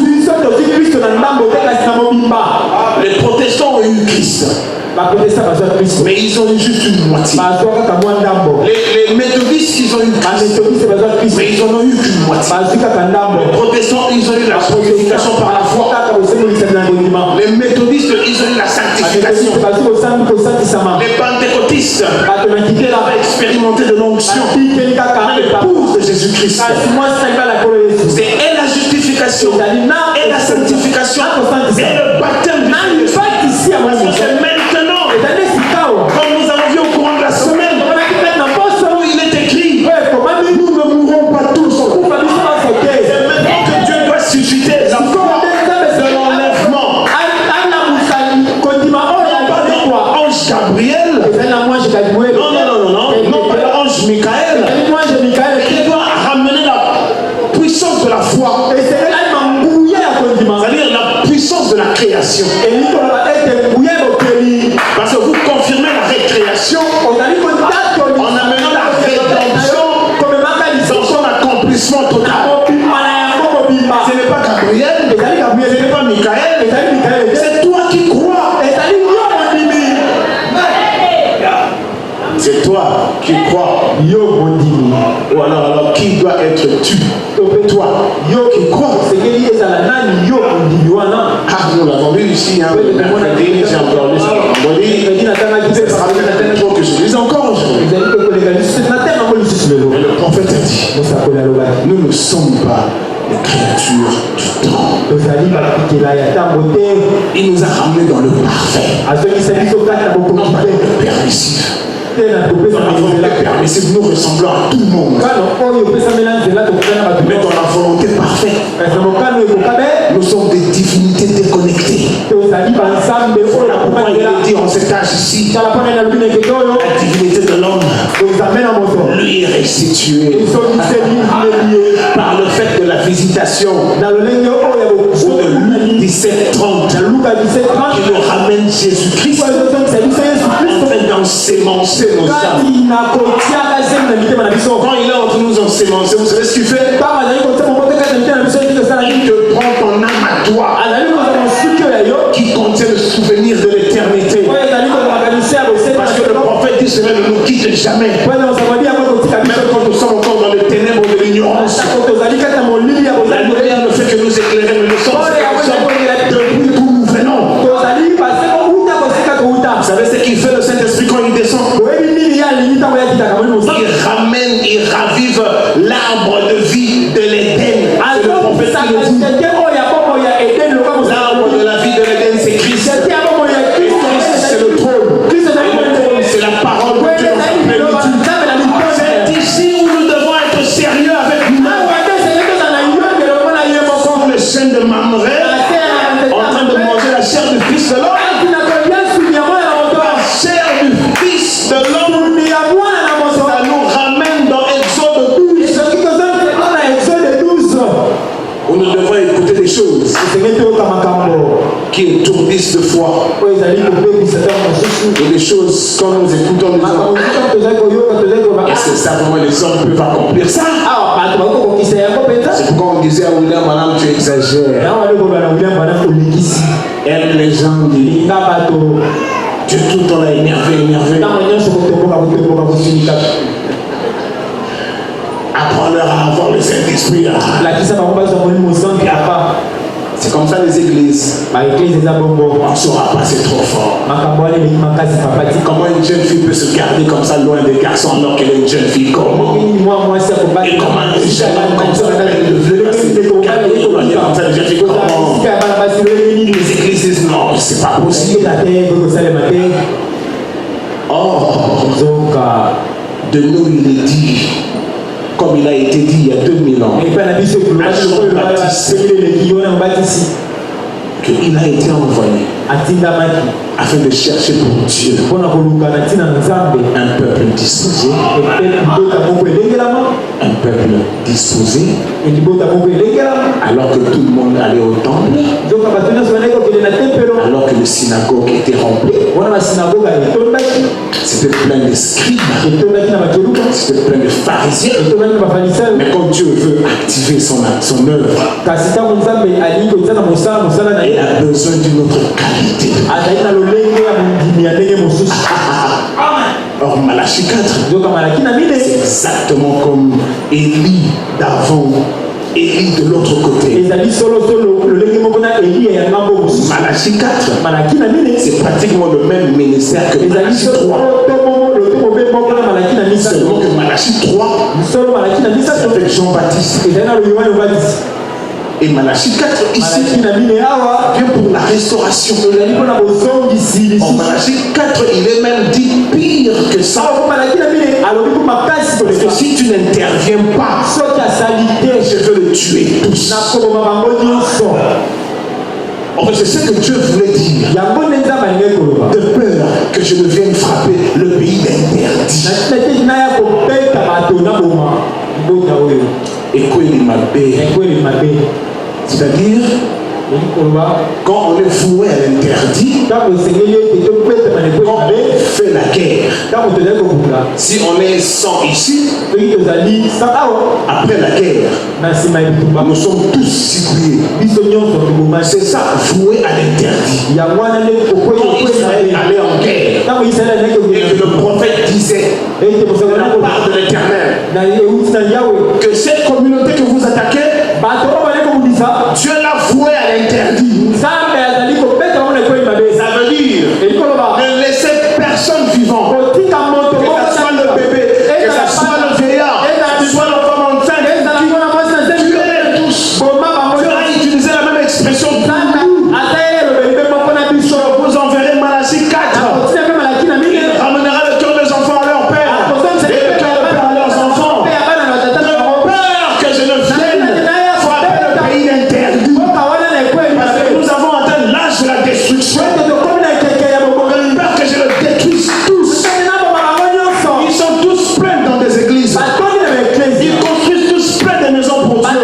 Les protestants ont eu Christ. Mais ils ont eu juste une moitié. Les méthodistes, ils ont eu Christ. Mais ils n'en ont eu qu'une moitié. Les protestants, ils ont eu la sanctification par la foi. Les méthodistes, ils ont eu la sanctification. Les pentecôtistes, ils ont expérimenté de l'onction. L'épouse de Jésus-Christ. C'est et la justification, et la sanctification, et le baptême du Saint-Esprit. C'est maintenant, comme nous avons vu au courant de la semaine, où il est écrit, nous ne mourrons pas tous. C'est maintenant que Dieu doit susciter la foi de l'enlèvement. Ange Gabriel, non, pas l'ange Michael, il doit ramener la puissance de la foi. C'est-à-dire la puissance de la création. Parce que vous confirmez la récréation en amenant la rédemption dans son accomplissement total. Ce n'est pas Gabriel, ce n'est pas Michael, c'est toi qui crois. C'est toi qui crois. Ou alors qui doit être tu? Toi qui crois. Nous l'avons vu ici, mercredi, j'ai encore lu ça vendredi. Il faut que je lise encore aujourd'hui. Mais le prophète a dit, nous ne sommes pas les créatures du temps. Il nous a ramenés dans le parfait. Non pas dans le permissif. Permissif, nous ressemblons à tout le monde. Mais dans la volonté parfaite, nous sommes des divinités déconnectées. Voilà pourquoi il est dit en cet âge ici, la divinité de l'homme lui est restituée par le fait de la visitation de Luc 17:30 qui nous ramène Jésus-Christ en train d'ensemencer nos âmes. Quand il est en train de nous ensemencer, vous savez ce qu'il fait? Il te prend ton âme à toi qui contient le souvenir de l'éternité. Parce que le prophète dit cela ne nous quitte jamais. Même quand nous sommes encore dans les ténèbres de l'ignorance, la lumière ne fait que nous éclairer, mais nous sommes depuis d'où nous venons. Vous savez ce qu'il fait le Saint-Esprit quand il descend? Il ravive l'arbre de vie de l'Éden. C'est le prophète qui le dit. nous devons écouter des choses qui étourdissent de foi. Et des choses, quand nous écoutons les hommes, est-ce que ça vraiment les hommes peuvent accomplir ça? C'est pourquoi on disait à William, madame, tu exagères. Aime les gens, dit. Tu es tout le temps là énervé. Apprends-leur à avoir le Saint-Esprit. C'est comme ça les églises. On ne saura pas, c'est trop fort. Comment une jeune fille peut se garder comme ça loin des garçons alors qu'elle est une jeune fille? Comment? Et comment un jeune homme comme ça peut les jeunes filles? Comment? Les églises disent non, c'est pas possible. Or, de nous il est dit, comme il a été dit il y a 2000 ans, qu'il a été envoyé afin de chercher pour Dieu un peuple disposé, alors que tout le monde allait au temple, alors que le synagogue était rempli, c'était plein de scribes, c'était plein de pharisiens. Mais quand Dieu veut activer son œuvre, il a besoin d'une autre qualité. Or, Malachie 4, c'est exactement comme Élie d'avant, Élie de l'autre côté. Malachie 4, c'est pratiquement le même ministère que Malachie 3. Seulement que Malachie 3, c'est avec Jean-Baptiste. Et Malachie 4 ici vient pour la restauration. En Malachie 4, il est même dit pire que ça. Parce que si tu n'interviens pas, je veux le tuer tous. En fait, c'est ce que Dieu voulait dire. De peur que je ne vienne frapper le pays d'interdit. Et quoi il m'a c'est-à-dire, quand on est voué à l'interdit, quand on fait la guerre, si on est 100 ici, après la guerre, nous sommes tous ciblés. C'est ça, voué à l'interdit. Quand Israël allait en guerre, et que le prophète disait, de la part de l'Éternel, que cette communauté que vous attaquez, Dieu l'a voué à l'interdit. Ça veut dire ne laissez personne vivant, que ce soit le bébé, que ce soit le vieillard, que ce soit le femme enceinte, Dieu les tous. Dieu a utilisé la même expression. Vous enverrez Malachie 4. Il ramènera le cœur des enfants à leur père et le cœur des pères à leurs enfants. De peur que je ne vienne frapper le pays d'interdit. Parce que nous avons atteint l'âge de la destruction. De peur que je le détruise tous. Ils sont tous pleins dans des églises. Ils construisent tous plein de maisons pour Dieu.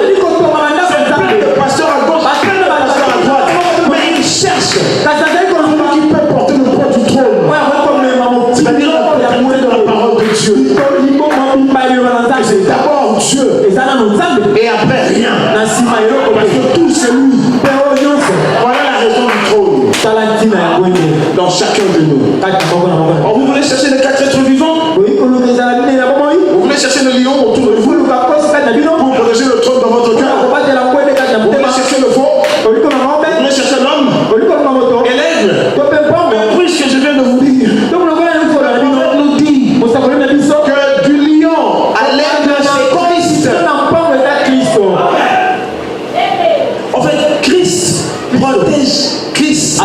C'est plein de pasteurs à gauche, plein de pasteurs à droite. Mais ils cherchent celui qui peut porter le poids du trône. C'est-à-dire la portée de la parole de Dieu. C'est d'abord Dieu et après rien. Parce que tout c'est lui. Voilà la raison du trône dans chacun de nous. Or, vous voulez chercher les 4 êtres vivants? Vous voulez chercher le lion autour de vous pour protéger le trône dans votre cœur? Vous voulez chercher le veau? Vous voulez chercher l'homme et l'aigle? Mais puisque je viens de vous dire, nous dit que du lion à l'aigle c'est Christ. En fait, Christ protège Christ.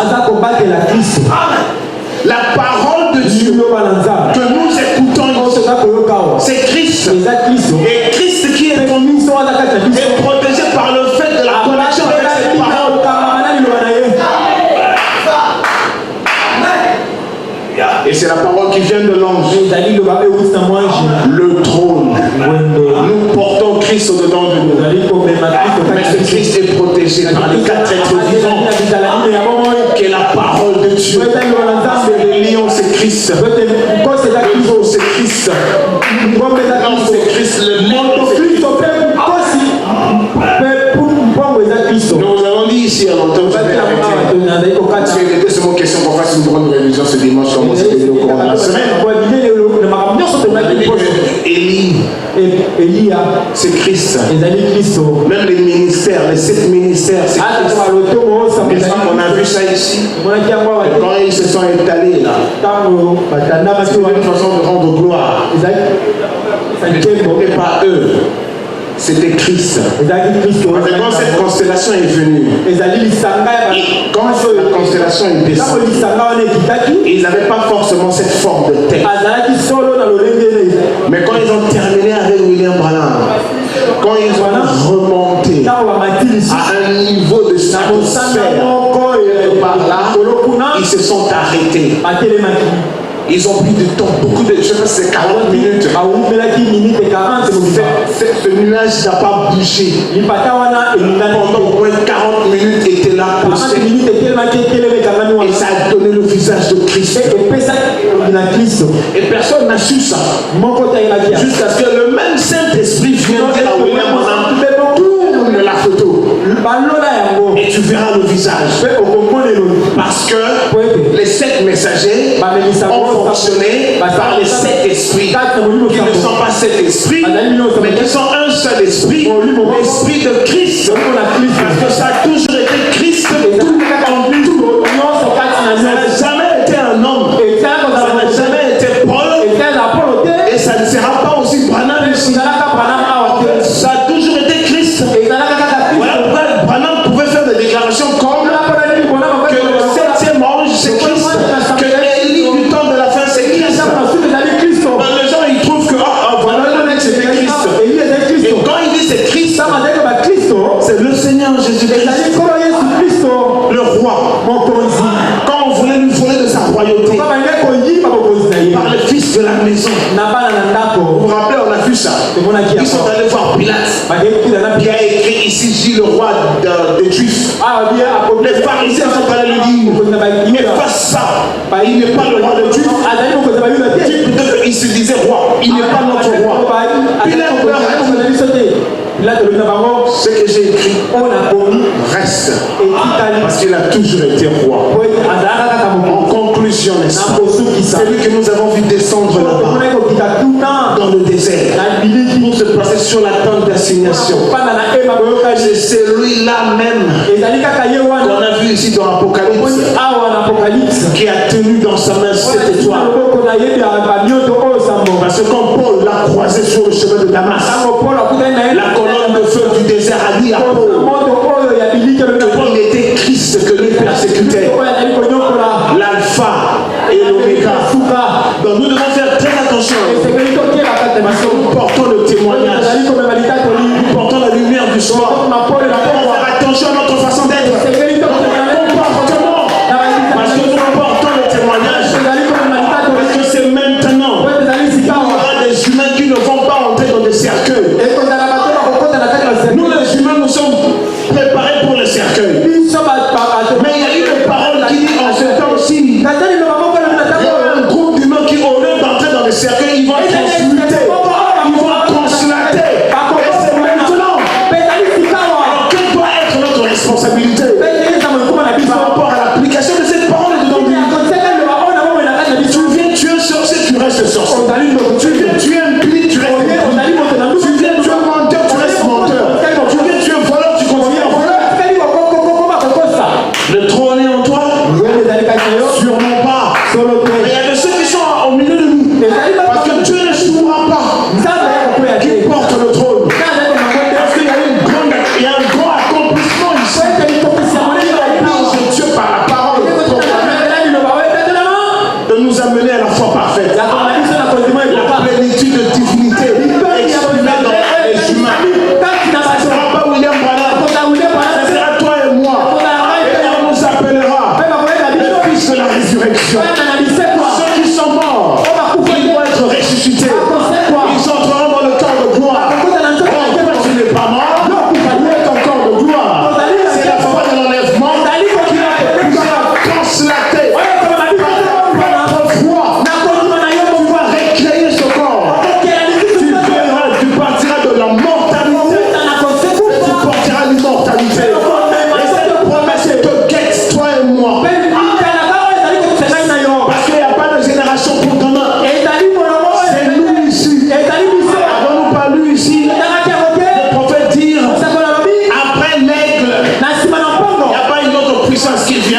La parole de Dieu que nous écoutons, c'est Christ. Et Christ qui est protégé par le fait de la connexion avec cette parole. Et c'est la parole qui vient de l'ange. Le trône. Nous portons Christ au-dedans de nous. Mais ce Christ est par les 4 êtres vivants que la parole de Dieu. Le lion, c'est Christ. Le veau, c'est Christ. L'homme, c'est Christ. Le monde, c'est Christ. Nous avons dit ici à longtemps, parce qu'il était seulement question qu'on fasse une grande révision ce dimanche, comme on s'est dit au cours de la semaine. Élie, c'est Christ. Même les ministères, les 7 ministères, c'est Christ. On a vu ça ici. Quand ils se sont étalés là, c'est une façon de rendre gloire. Et pas eux. C'était Christ. Quand cette constellation est venue, et quand la constellation est descendue, ils n'avaient pas forcément cette forme de tête. Mais quand ils ont terminé avec William Branham, quand ils ont remonté à un niveau de stratosphère, par là, ils se sont arrêtés. Ils ont pris du temps, beaucoup de choses, c'est 40 minutes. Ce nuage n'a pas bougé. Pendant au moins 40 minutes, il était là posé. Et ça a donné le visage de Christ. Et personne n'a su ça. Jusqu'à ce que le même Saint-Esprit vienne dire à William Branham, tourne la photo. Et tu verras le visage. Parce que les 7 messagers ont fonctionné par les 7 esprits. Qui ne sont pas 7 esprits, mais qui sont un seul esprit, l'esprit de Christ. Parce que ça a toujours été Christ en tout. Ça n'a jamais été un homme. Ça n'a jamais été Paul. Et ça ne sera pas aussi Branham ici. Ça a toujours été Christ. Voilà pourquoi Branham pouvait faire des déclarations comme que le 7e ange c'est Christ, que Élie du temps de la fin c'est Christ. Les gens ils trouvent que voilà c'était Christ. Et quand il dit c'est Christ, c'est le Seigneur Jésus-Christ, le roi. Quand on voulait lui voler de sa royauté par le fils de la maison. Vous vous rappelez, on a vu ça. Ils sont allés voir Pilate qui a écrit ici J le roi des Juifs. Les pharisiens sont allés lui dire efface ça, il n'est pas le roi des Juifs. Il se disait roi, il n'est pas notre roi. Ce que j'ai écrit reste parce qu'il a toujours été roi. En conclusion, n'est-ce pas, c'est lui que nous avons vu descendre là-bas dans le désert pour se placer sur la tente d'assignation. C'est celui-là même qu'on a vu ici dans l'Apocalypse qui a tenu dans sa main cette étoile. Parce que quand Paul l'a croisé sur le chemin de Damas, la colonne de feu du désert a dit à Paul que Paul était Christ que lui persécutait, l'alpha et l'oméga. Donc nous devons faire très attention parce que nous portons le témoignage, nous portons la lumière du soir. Nous devons faire attention à notre façon d'être, notre comportement, parce que nous portons le témoignage, parce que c'est maintenant. Il y aura des humains qui ne vont pas entrer dans des cercueils. Nous les humains, nous sommes préparés pour les cercueils. Mais il y a eu une parole qui dit en ce temps-ci, il y a un groupe d'humains qui, au lieu d'entrer dans les cercueils, ils vont consulter, ils vont conslater. Et c'est maintenant. Alors quelle doit être notre responsabilité par rapport à l'application de cette parole dedans de nous? Tu viens tuer un sorcier, tu restes sorcier. Tu viens tuer un pli, tu restes impli. Tu viens tuer un menteur, tu restes menteur. Tu viens tuer un voleur, tu continues à voler. qu'il vient